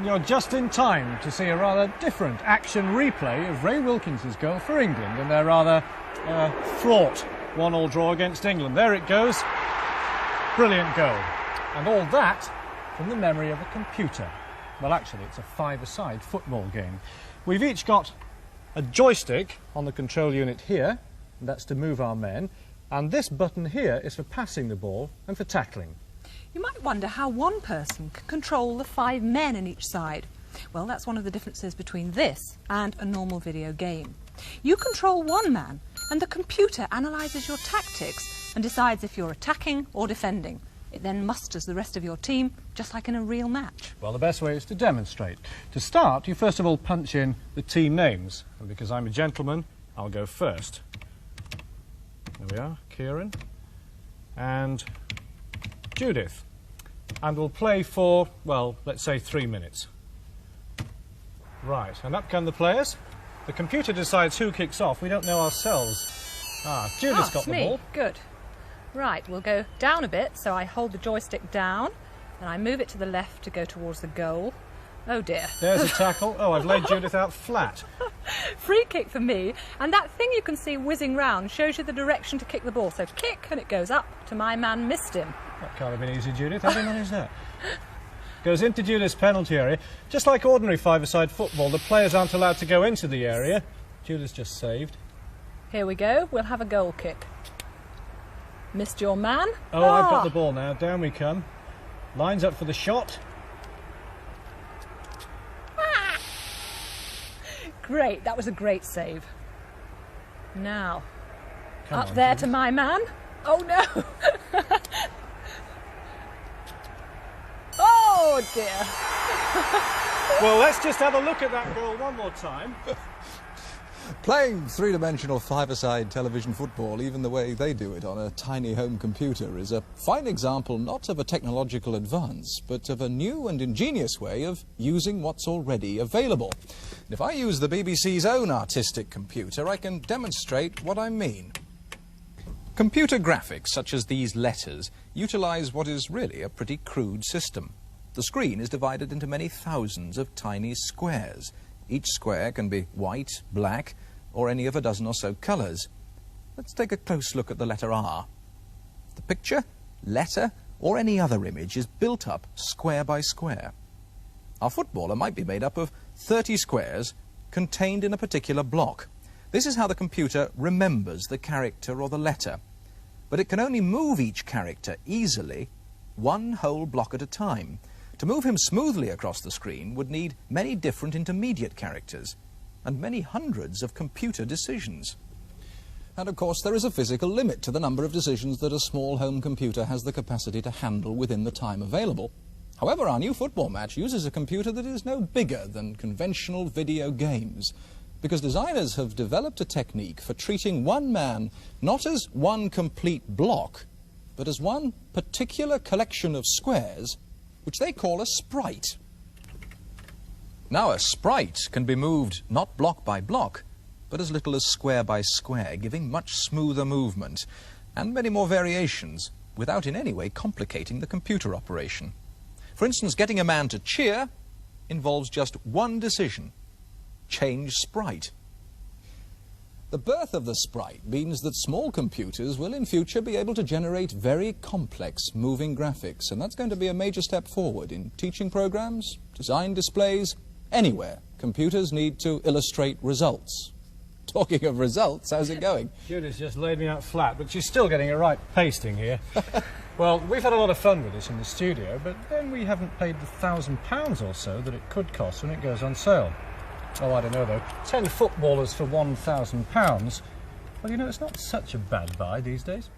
And you're just in time to see a rather different action replay of Ray Wilkins's goal for England in their rather fraught 1-1 draw against England. There it goes. Brilliant goal. And all that from the memory of a computer. Well, actually, it's a five-a-side football game. We've each got a joystick on the control unit here, and that's to move our men. And this button here is for passing the ball and for tackling. You might wonder how one person can control the 5 men in each side. Well, that's one of the differences between this and a normal video game. You control one man, and the computer analyses your tactics and decides if you're attacking or defending. It then musters the rest of your team, just like in a real match. Well, the best way is to demonstrate. To start, you first of all punch in the team names. And because I'm a gentleman, I'll go first. There we are, Kieran and Judith. And we'll play for, well, let's say 3 minutes. Right, and up come the players. The computer decides who kicks off. We don't know ourselves. Judith's got the ball. Good. Right, we'll go down a bit, so I hold the joystick down, and I move it to the left to go towards the goal. Oh dear. There's a tackle. Oh, I've laid Judith out flat. Free kick for me, and that thing you can see whizzing round shows you the direction to kick the ball. So kick, and it goes up to my man, missed him. That can't have been easy, Judith. How do you manage that? Goes into Judith's penalty area. Just like ordinary five-a-side football, the players aren't allowed to go into the area. Judith's just saved. Here we go. We'll have a goal kick. Missed your man. Oh, I've got the ball now. Down we come. Lines up for the shot. Great. That was a great save. Now, Come up on, there Judith. to my man. Oh, no. Oh, dear. Well, let's just have a look at that goal one more time. Playing three-dimensional five-a-side television football, even the way they do it on a tiny home computer, is a fine example not of a technological advance, but of a new and ingenious way of using what's already available. And if I use the BBC's own artistic computer, I can demonstrate what I mean. Computer graphics, such as these letters, utilize what is really a pretty crude system. The screen is divided into many thousands of tiny squares. Each square can be white, black, or any of a dozen or so colours. Let's take a close look at the letter R. The picture, letter, or any other image is built up square by square. Our footballer might be made up of 30 squares contained in a particular block. This is how the computer remembers the character or the letter. But it can only move each character easily, one whole block at a time. To move him smoothly across the screen would need many different intermediate characters and many hundreds of computer decisions. And of course there is a physical limit to the number of decisions that a small home computer has the capacity to handle within the time available. However, our new football match uses a computer that is no bigger than conventional video games, because designers have developed a technique for treating one man not as one complete block, but as one particular collection of squares which they call a sprite. Now, a sprite can be moved not block by block, but as little as square by square, giving much smoother movement and many more variations without in any way complicating the computer operation. For instance, getting a man to cheer involves just one decision: change sprite. The birth of the sprite means that small computers will in future be able to generate very complex moving graphics, and that's going to be a major step forward in teaching programs, design displays, anywhere computers need to illustrate results. Talking of results, how's it going? Judith's just laid me out flat, but she's still getting a right pasting here. Well, we've had a lot of fun with this in the studio, but then we haven't paid the £1,000 or so that it could cost when it goes on sale. Oh, I don't know, though. 10 footballers for £1,000. Well, you know, it's not such a bad buy these days.